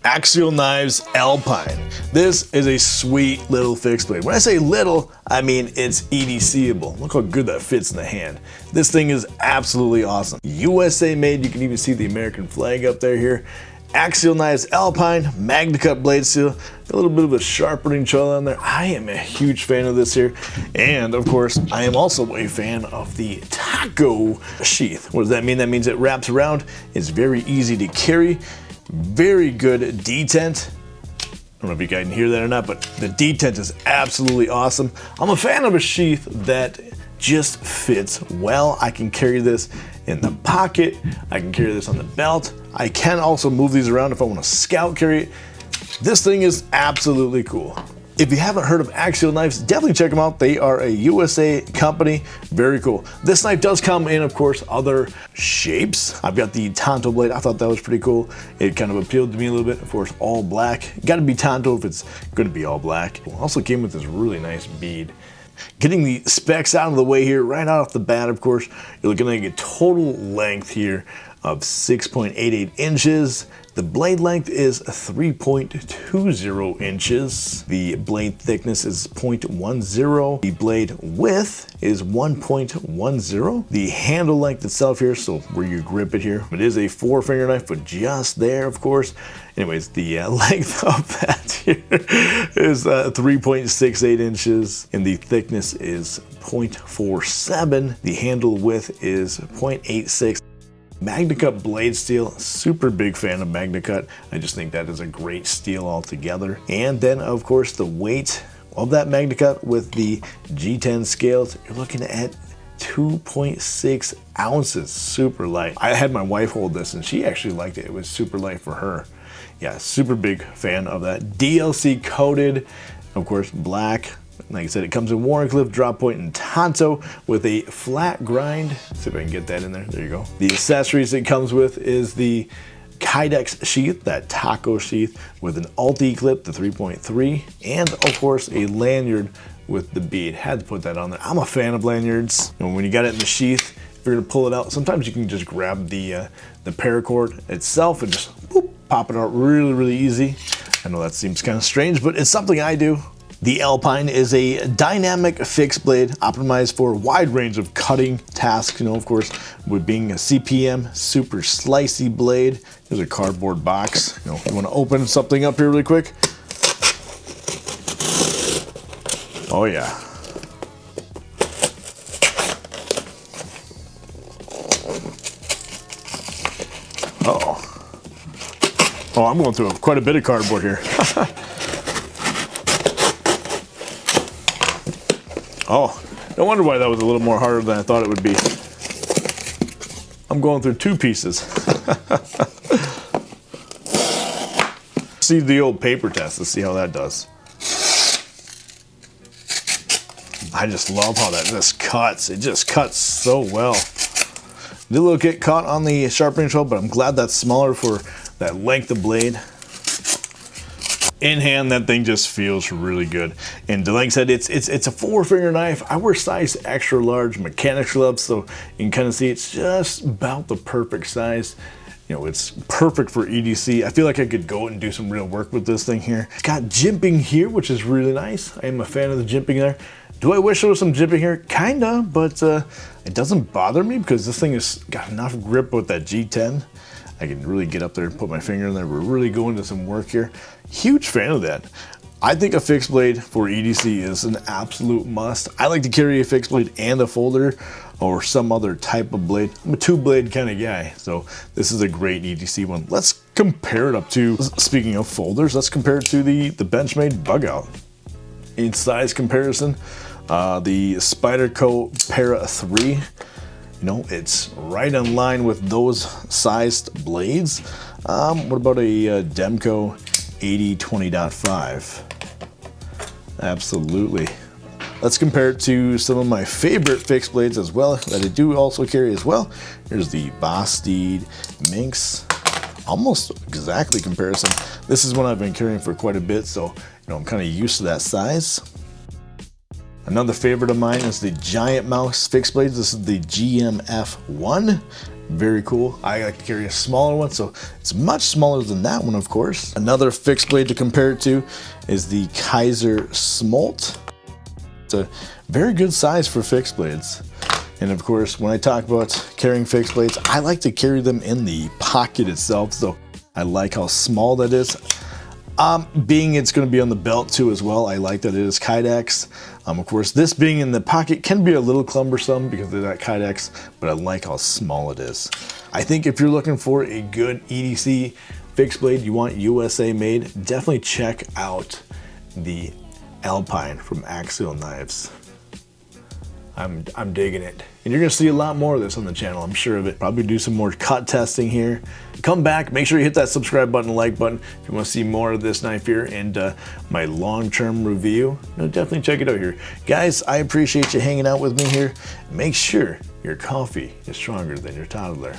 Axial Knives Alpine. This is a sweet little fixed blade. When I say little, I mean it's EDCable. Look how good that fits in the hand. This thing is absolutely awesome. USA made, you can even see the American flag up there here. Axial Knives Alpine, MagnaCut blade steel, a little bit of a sharpening choil on there. I am a huge fan of this here. And of course, I am also a fan of the taco sheath. What does that mean? That means it wraps around, it's very easy to carry, very good detent. I don't know if you guys can hear that or not, but the detent is absolutely awesome. I'm a fan of a sheath that just fits well. I can carry this in the pocket, I can carry this on the belt. I can also move these around if I want to scout carry it. This thing is absolutely cool. If you haven't heard of Axial Knives, definitely check them out. They are a USA company, very cool. This knife does come in, of course, other shapes. I've got the Tonto blade, I thought that was pretty cool. It kind of appealed to me a little bit. Of course, all black. Gotta be Tonto if it's gonna be all black. Also came with this really nice bead. Getting the specs out of the way here, right off the bat, of course, you're looking at a total length here of 6.88 inches. The blade length is 3.20 inches. The blade thickness is 0.10. The blade width is 1.10. The handle length itself here, so where you grip it here, it is a 4-finger knife, but just there, of course. Anyways, the length of that here is 3.68 inches, and the thickness is 0.47. The handle width is 0.86. MagnaCut blade steel, super big fan of MagnaCut. I just think that is a great steel altogether. And then of course the weight of that MagnaCut with the G10 scales, you're looking at 2.6 ounces, super light. I had my wife hold this and she actually liked it. It was super light for her. Yeah, super big fan of that. DLC coated, of course, black. Like I said, it comes in Warncliffe, drop point, and Tonto with a flat grind. Let's see if I can get that in there. There you go. The accessories it comes with is the Kydex sheath, that taco sheath, with an Alt-E clip, the 3.3, and of course a lanyard with the bead. Had to put that on there. I'm a fan of lanyards. And when you got it in the sheath, if you're gonna pull it out, sometimes you can just grab the paracord itself and just whoop, pop it out really easy. I know that seems kind of strange, but it's something I do. The Alpine is a dynamic fixed blade optimized for a wide range of cutting tasks, you know, of course, with being a CPM, super slicey blade. There's a cardboard box. You know, you want to open something up here really quick. Oh yeah. Oh, I'm going through quite a bit of cardboard here. Oh, no wonder why that was a little more harder than I thought it would be. I'm going through 2 pieces. See the old paper test, let's see how that does. I just love how that just cuts. It just cuts so well. Did a little get caught on the sharpening tool, but I'm glad that's smaller for that length of blade. In hand, that thing just feels really good. And like I said, it's a 4-finger knife. I wear size extra large mechanics gloves, so you can kind of see it's just about the perfect size. You know, it's perfect for EDC. I feel like I could go and do some real work with this thing here. It's got jimping here, which is really nice. I am a fan of the jimping there. Do I wish there was some jimping here? Kinda, but it doesn't bother me because this thing has got enough grip with that G10. I can really get up there and put my finger in there. We're really going to some work here. Huge fan of that. I think a fixed blade for EDC is an absolute must. I like to carry a fixed blade and a folder or some other type of blade. I'm a 2-blade kind of guy, so this is a great EDC one. Let's compare it up to, speaking of folders, let's compare it to the Benchmade Bug Out. In size comparison, the Spyderco Para 3, you know, it's right in line with those sized blades. What about a Demco 80-20.5? Absolutely. Let's compare it to some of my favorite fixed blades as well that I do also carry as well. Here's the Bastide Minx. Almost exactly comparison. This is one I've been carrying for quite a bit, so you know I'm kind of used to that size. Another favorite of mine is the Giant Mouse fixed blades. This is the GMF1. Very cool. I like to carry a smaller one, so it's much smaller than that one, of course. Another fixed blade to compare it to is the Kaiser Smolt. It's a very good size for fixed blades. And of course, when I talk about carrying fixed blades, I like to carry them in the pocket itself, so I like how small that is. Being it's going to be on the belt too as well, I like that it is Kydex. Of course, this being in the pocket can be a little cumbersome because of that Kydex, but I like how small it is. I think if you're looking for a good EDC fixed blade, you want USA made, definitely check out the Alpine from Axial Knives. I'm digging it. And you're gonna see a lot more of this on the channel, I'm sure of it. Probably do some more cut testing here. Come back, make sure you hit that subscribe button, like button if you wanna see more of this knife here and my long-term review. No, definitely check it out here. Guys, I appreciate you hanging out with me here. Make sure your coffee is stronger than your toddler.